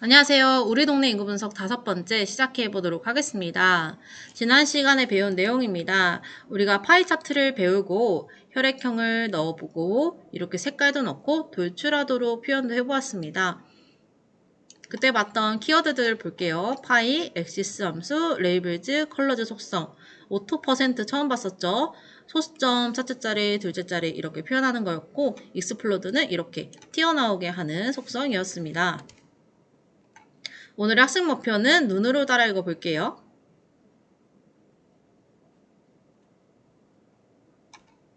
안녕하세요. 우리 동네 인구 분석 5번째 시작해 보도록 하겠습니다. 지난 시간에 배운 내용입니다. 우리가 파이 차트를 배우고 혈액형을 넣어보고 이렇게 색깔도 넣고 돌출하도록 표현도 해보았습니다. 그때 봤던 키워드들 볼게요. 파이, 엑시스 함수, 레이블즈, 컬러즈 속성, 오토 퍼센트 처음 봤었죠. 소수점, 첫째 자리, 둘째 자리 이렇게 표현하는 거였고 익스플로드는 이렇게 튀어나오게 하는 속성이었습니다. 오늘의 학습 목표는 눈으로 따라 읽어볼게요.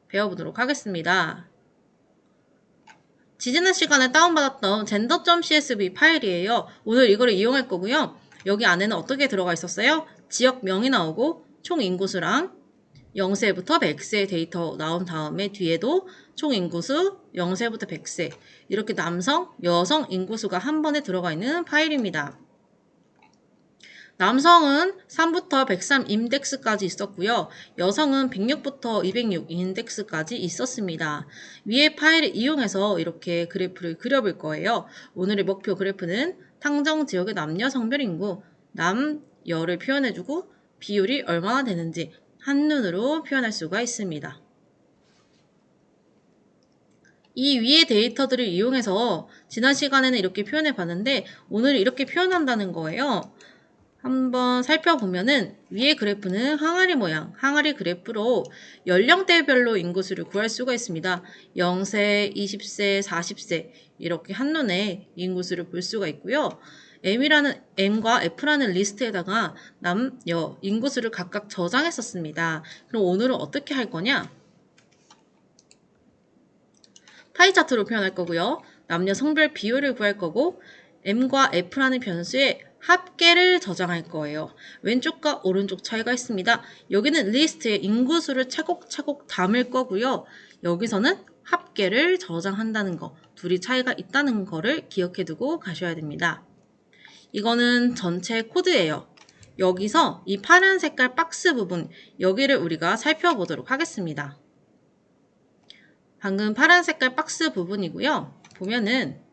배워보도록 하겠습니다. 지지난 시간에 다운받았던 gender.csv 파일이에요. 오늘 이거를 이용할 거고요. 여기 안에는 어떻게 들어가 있었어요? 지역명이 나오고 총 인구수랑 0세부터 100세 데이터 나온 다음에 뒤에도 총 인구수 0세부터 100세 이렇게 남성, 여성 인구수가 한 번에 들어가 있는 파일입니다. 남성은 3부터 103 인덱스까지 있었고요. 여성은 106부터 206 인덱스까지 있었습니다. 위의 파일을 이용해서 이렇게 그래프를 그려볼 거예요. 오늘의 목표 그래프는 탕정 지역의 남녀 성별 인구, 남, 여를 표현해주고 비율이 얼마나 되는지 한눈으로 표현할 수가 있습니다. 이 위의 데이터들을 이용해서 지난 시간에는 이렇게 표현해 봤는데 오늘 이렇게 표현한다는 거예요. 한번 살펴보면은 위의 그래프는 항아리 모양, 항아리 그래프로 연령대별로 인구수를 구할 수가 있습니다. 0세, 20세, 40세 이렇게 한눈에 인구수를 볼 수가 있고요. M과 F라는 리스트에다가 남, 여 인구수를 각각 저장했었습니다. 그럼 오늘은 어떻게 할 거냐? 파이 차트로 표현할 거고요. 남녀 성별 비율을 구할 거고 M과 F라는 변수에 합계를 저장할 거예요. 왼쪽과 오른쪽 차이가 있습니다. 여기는 리스트에 인구수를 차곡차곡 담을 거고요. 여기서는 합계를 저장한다는 거, 둘이 차이가 있다는 거를 기억해 두고 가셔야 됩니다. 이거는 전체 코드예요. 여기서 이 파란 색깔 박스 부분, 여기를 우리가 살펴보도록 하겠습니다. 방금 파란 색깔 박스 부분이고요. 보면은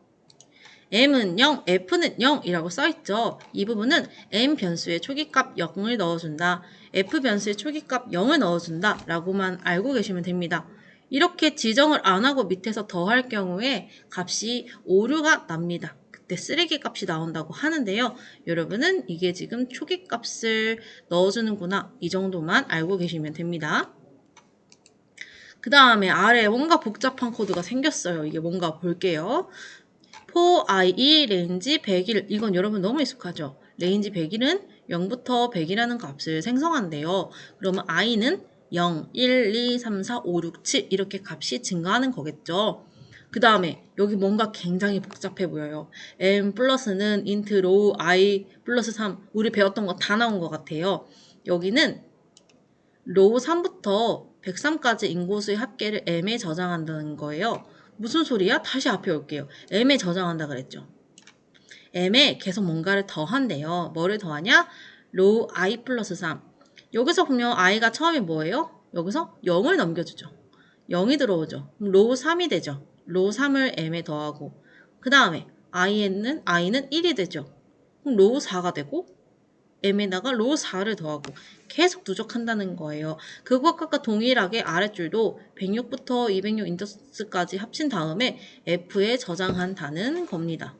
M은 0, F는 0이라고 써있죠. 이 부분은 M 변수의 초기값 0을 넣어준다. F 변수의 초기값 0을 넣어준다. 라고만 알고 계시면 됩니다. 이렇게 지정을 안 하고 밑에서 더할 경우에 값이 오류가 납니다. 그때 쓰레기 값이 나온다고 하는데요. 여러분은 이게 지금 초기값을 넣어주는구나. 이 정도만 알고 계시면 됩니다. 그 다음에 아래에 뭔가 복잡한 코드가 생겼어요. 이게 뭔가 볼게요. for i 레인지 101 이건 여러분 너무 익숙하죠? 레인지 101은 0부터 100이라는 값을 생성한대요. 그러면 i는 0, 1, 2, 3, 4, 5, 6, 7 이렇게 값이 증가하는 거겠죠. 그 다음에 여기 뭔가 굉장히 복잡해 보여요. m 플러스는 int row i 플러스 3 우리 배웠던 거 다 나온 것 같아요. 여기는 row 3부터 103까지 인구수의 합계를 m에 저장한다는 거예요. 무슨 소리야? 다시 앞에 올게요. m에 저장한다 그랬죠. m에 계속 뭔가를 더한대요. 뭐를 더하냐? row i 플러스 3. 여기서 보면 i가 처음에 뭐예요? 여기서 0을 넘겨주죠. 0이 들어오죠. 그럼 row 3이 되죠. row 3을 m에 더하고 그 다음에 i는 1이 되죠. 그럼 row 4가 되고 m에다가 row 4를 더하고 계속 누적한다는 거예요. 그것과 동일하게 아랫줄도 106부터 206 인덱스까지 합친 다음에 F에 저장한다는 겁니다.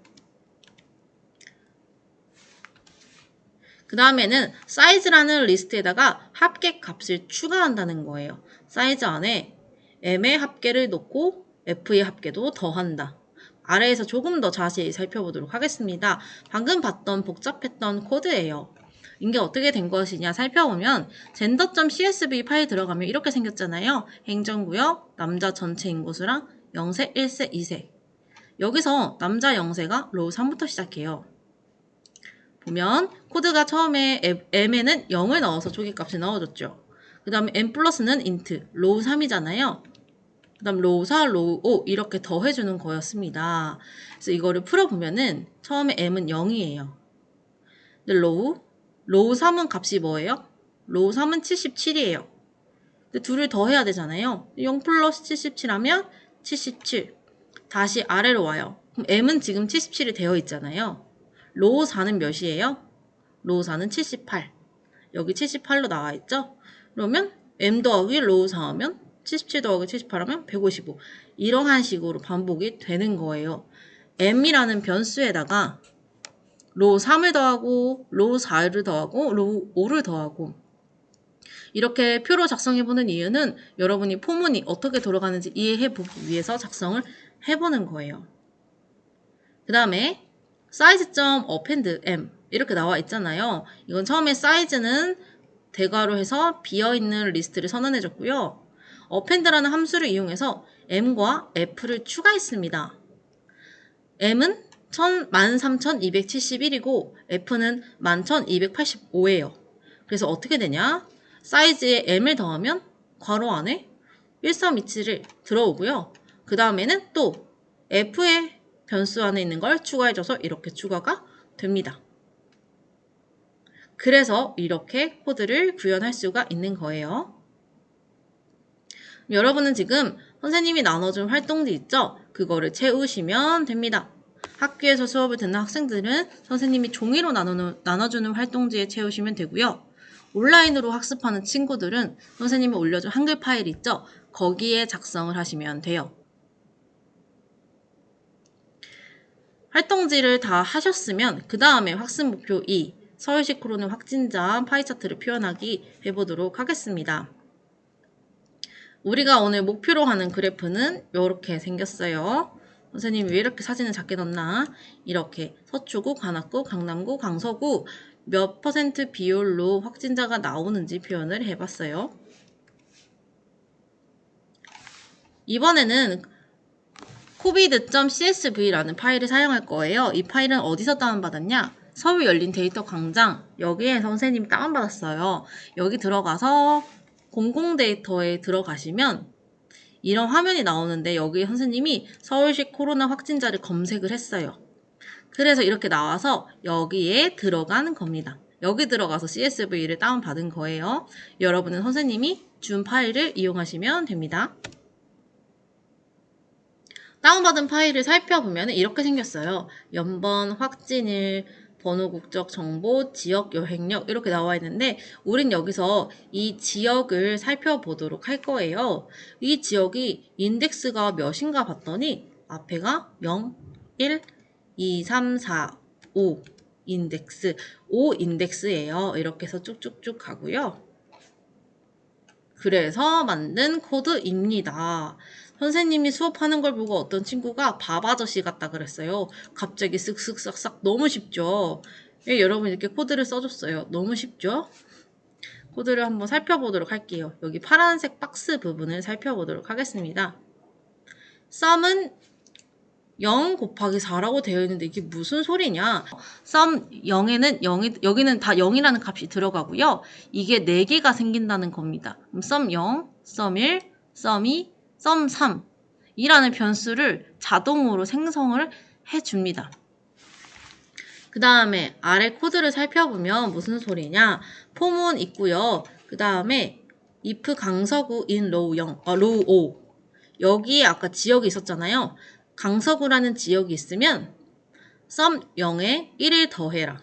그 다음에는 사이즈라는 리스트에다가 합계 값을 추가한다는 거예요. 사이즈 안에 M의 합계를 넣고 F의 합계도 더한다. 아래에서 조금 더 자세히 살펴보도록 하겠습니다. 방금 봤던 복잡했던 코드예요. 이게 어떻게 된 것이냐 살펴보면 gender.csv 파일 들어가면 이렇게 생겼잖아요. 행정구역, 남자 전체 인구수랑 0세, 1세, 2세. 여기서 남자 0세가 로우 3부터 시작해요. 보면 코드가 처음에 m에는 0을 넣어서 초기값을 넣어줬죠. 그 다음에 m 플러스는 int, 로우 3이잖아요. 그 다음 로우 4, 로우 5 이렇게 더해주는 거였습니다. 그래서 이거를 풀어보면은 처음에 m은 0이에요. 근데 로우 3은 값이 뭐예요? 로우 3은 77이에요. 근데 둘을 더해야 되잖아요. 0 플러스 77 하면 77. 다시 아래로 와요. 그럼 m은 지금 77이 되어 있잖아요. 로우 4는 몇이에요? 로우 4는 78. 여기 78로 나와 있죠? 그러면 m 더하기 로우 4 하면 77 더하기 78 하면 155. 이러한 식으로 반복이 되는 거예요. m이라는 변수에다가 로우 3을 더하고 로우 4를 더하고 로우 5를 더하고 이렇게 표로 작성해보는 이유는 여러분이 포문이 어떻게 돌아가는지 이해해보기 위해서 작성을 해보는 거예요. 그 다음에 size.append m 이렇게 나와 있잖아요. 이건 처음에 size는 대괄호 해서 비어있는 리스트를 선언해줬고요. append라는 함수를 이용해서 m과 f를 추가했습니다. m은 13,271이고 f는 11,285예요. 그래서 어떻게 되냐? 사이즈에 m을 더하면 괄호 안에 1327을 들어오고요. 그 다음에는 또 f의 변수 안에 있는 걸 추가해줘서 이렇게 추가가 됩니다. 그래서 이렇게 코드를 구현할 수가 있는 거예요. 여러분은 지금 선생님이 나눠준 활동지 있죠? 그거를 채우시면 됩니다. 학교에서 수업을 듣는 학생들은 선생님이 종이로 나눠주는 활동지에 채우시면 되고요. 온라인으로 학습하는 친구들은 선생님이 올려준 한글 파일 있죠? 거기에 작성을 하시면 돼요. 활동지를 다 하셨으면 그 다음에 학습 목표 2, 서울시 코로나 확진자 파이 차트를 표현하기 해보도록 하겠습니다. 우리가 오늘 목표로 하는 그래프는 이렇게 생겼어요. 선생님이 왜 이렇게 사진을 작게 넣나? 이렇게 서초구, 관악구, 강남구, 강서구 몇 퍼센트 비율로 확진자가 나오는지 표현을 해봤어요. 이번에는 covid.csv라는 파일을 사용할 거예요. 이 파일은 어디서 다운받았냐? 서울 열린 데이터 광장 여기에 선생님이 다운받았어요. 여기 들어가서 공공 데이터에 들어가시면 이런 화면이 나오는데 여기 선생님이 서울시 코로나 확진자를 검색을 했어요. 그래서 이렇게 나와서 여기에 들어가는 겁니다. 여기 들어가서 CSV를 다운받은 거예요. 여러분은 선생님이 준 파일을 이용하시면 됩니다. 다운받은 파일을 살펴보면 이렇게 생겼어요. 연번, 확진일, 번호, 국적, 정보, 지역, 여행력 이렇게 나와 있는데 우린 여기서 이 지역을 살펴보도록 할 거예요. 이 지역이 인덱스가 몇인가 봤더니 앞에가 0, 1, 2, 3, 4, 5 인덱스, 5 인덱스예요. 이렇게 해서 쭉쭉쭉 가고요. 그래서 만든 코드입니다. 선생님이 수업하는 걸 보고 어떤 친구가 밥 아저씨 같다 그랬어요. 갑자기 쓱쓱 싹싹 너무 쉽죠? 예, 여러분 이렇게 코드를 써줬어요. 너무 쉽죠? 코드를 한번 살펴보도록 할게요. 여기 파란색 박스 부분을 살펴보도록 하겠습니다. 썸은 0 곱하기 4라고 되어 있는데 이게 무슨 소리냐? 썸 0에는 여기는 다 0이라는 값이 들어가고요. 이게 4개가 생긴다는 겁니다. 그럼 썸 0, 썸 1, 썸 2, 썸 3 이라는 변수를 자동으로 생성을 해줍니다. 그 다음에 아래 코드를 살펴보면 무슨 소리냐? 포문 있고요. 그 다음에 if 강서구 in 로우 5 여기에 아까 지역이 있었잖아요. 강서구라는 지역이 있으면 썸 0에 1을 더해라.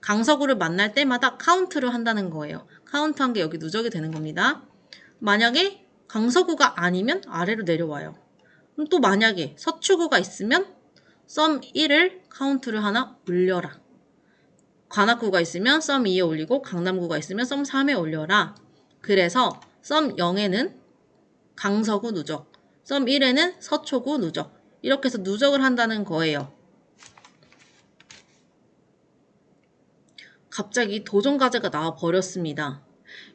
강서구를 만날 때마다 카운트를 한다는 거예요. 카운트한 게 여기 누적이 되는 겁니다. 만약에 강서구가 아니면 아래로 내려와요. 그럼 또 만약에 서초구가 있으면 썸 1을 카운트를 하나 올려라. 관악구가 있으면 썸 2에 올리고 강남구가 있으면 썸 3에 올려라. 그래서 썸 0에는 강서구 누적, 썸 1에는 서초구 누적 이렇게 해서 누적을 한다는 거예요. 갑자기 도전과제가 나와 버렸습니다.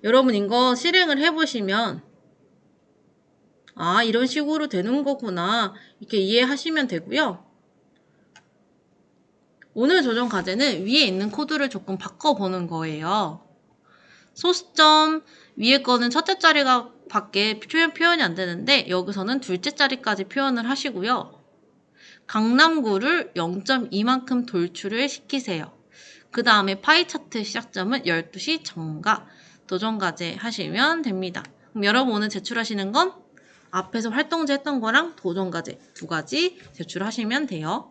여러분 이거 실행을 해보시면 아 이런 식으로 되는 거구나 이렇게 이해하시면 되고요. 오늘 조정 과제는 위에 있는 코드를 조금 바꿔보는 거예요. 소수점 위에 거는 첫째 자리가 밖에 표현이 안 되는데 여기서는 둘째 자리까지 표현을 하시고요. 강남구를 0.2만큼 돌출을 시키세요. 그 다음에 파이 차트 시작점은 12시 정각 도전 과제 하시면 됩니다. 그럼 여러분 오늘 제출하시는 건 앞에서 활동지 했던 거랑 도전 과제 두 가지 제출하시면 돼요.